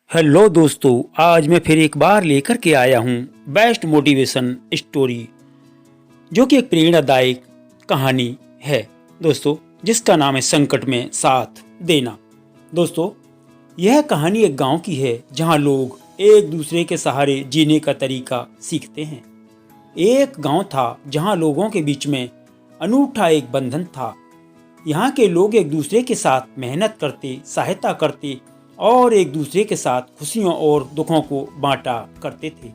Hello दोस्तों, आज मैं फिर एक बार लेकर के आया हूँ बेस्ट मोटिवेशन स्टोरी, जो कि एक प्रेरणादायक कहानी है दोस्तों, जिसका नाम है संकट में साथ देना। दोस्तों, यह कहानी एक गांव की है जहां लोग एक दूसरे के सहारे जीने का तरीका सीखते हैं। एक गांव था जहां लोगों के बीच में अनूठा एक बंधन था। यहाँ के लोग एक दूसरे के साथ मेहनत करते, सहायता करते और एक दूसरे के साथ खुशियों और दुखों को बांटा करते थे।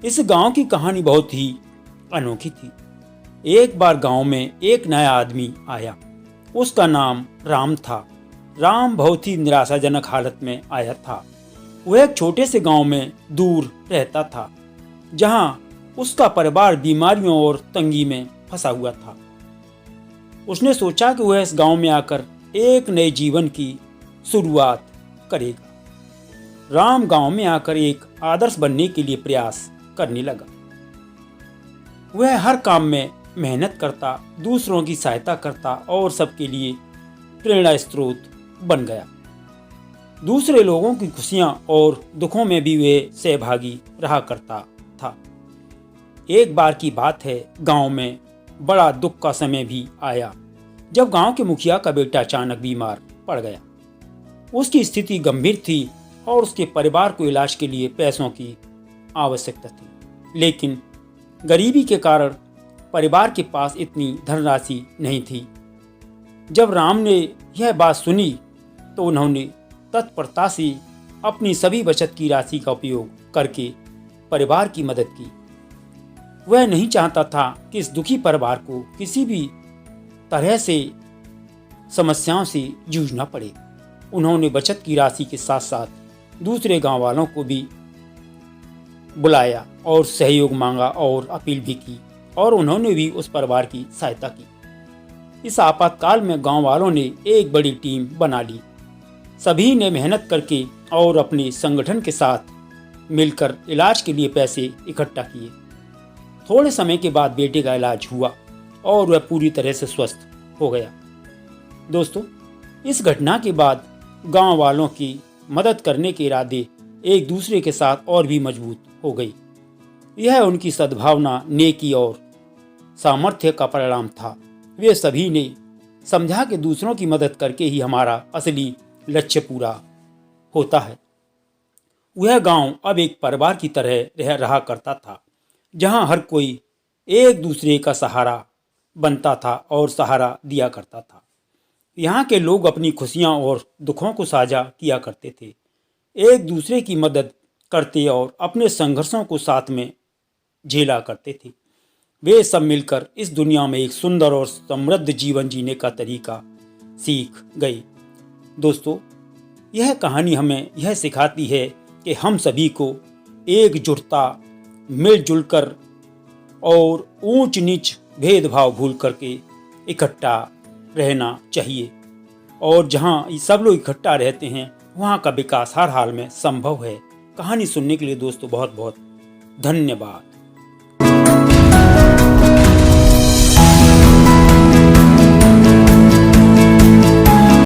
इस गांव की कहानी बहुत ही अनोखी थी। एक बार गांव में एक नया आदमी आया। उसका नाम राम था। राम बहुत ही निराशाजनक हालत में आया था। वह एक छोटे से गांव में दूर रहता था, जहां उसका परिवार बीमारियों और तंगी में फंसा हुआ था। उसने सोचा कि वह इस गांव में आकर एक नए जीवन की शुरुआत करेगा। राम गांव में आकर एक आदर्श बनने के लिए प्रयास करने लगा। वह हर काम में मेहनत करता, दूसरों की सहायता करता और सबके लिए प्रेरणा स्रोत बन गया। दूसरे लोगों की खुशियां और दुखों में भी वह सहभागी रहा करता था। एक बार की बात है, गांव में बड़ा दुख का समय भी आया, जब गांव के मुखिया का बेटा अचानक बीमार पड़ गया। उसकी स्थिति गंभीर थी और उसके परिवार को इलाज के लिए पैसों की आवश्यकता थी, लेकिन गरीबी के कारण परिवार के पास इतनी धनराशि नहीं थी। जब राम ने यह बात सुनी तो उन्होंने तत्परता से अपनी सभी बचत की राशि का उपयोग करके परिवार की मदद की। वह नहीं चाहता था कि इस दुखी परिवार को किसी भी तरह से समस्याओं से जूझना पड़े। उन्होंने बचत की राशि के साथ साथ दूसरे गांव वालों को भी बुलाया और सहयोग मांगा और अपील भी की, और उन्होंने भी उस परिवार की सहायता की। इस आपातकाल में गांव वालों ने एक बड़ी टीम बना ली। सभी ने मेहनत करके और अपने संगठन के साथ मिलकर इलाज के लिए पैसे इकट्ठा किए। थोड़े समय के बाद बेटे का इलाज हुआ और वह पूरी तरह से स्वस्थ हो गया। दोस्तों, इस घटना के बाद गांव वालों की मदद करने के इरादे एक दूसरे के साथ और भी मजबूत हो गई। यह उनकी सद्भावना, नेकी और सामर्थ्य का परिणाम था। वे सभी ने समझा कि दूसरों की मदद करके ही हमारा असली लक्ष्य पूरा होता है। वह गांव अब एक परिवार की तरह रह रहा करता था, जहां हर कोई एक दूसरे का सहारा बनता था और सहारा दिया करता था। यहाँ के लोग अपनी खुशियाँ और दुखों को साझा किया करते थे, एक दूसरे की मदद करते और अपने संघर्षों को साथ में झेला करते थे। वे सब मिलकर इस दुनिया में एक सुंदर और समृद्ध जीवन जीने का तरीका सीख गए। दोस्तों, यह कहानी हमें यह सिखाती है कि हम सभी को एकजुटता, मिलजुल कर और ऊंच नीच भेदभाव भूल करके इकट्ठा रहना चाहिए, और जहां सब लोग इकट्ठा रहते हैं वहां का विकास हर हाल में संभव है। कहानी सुनने के लिए दोस्तों बहुत बहुत धन्यवाद।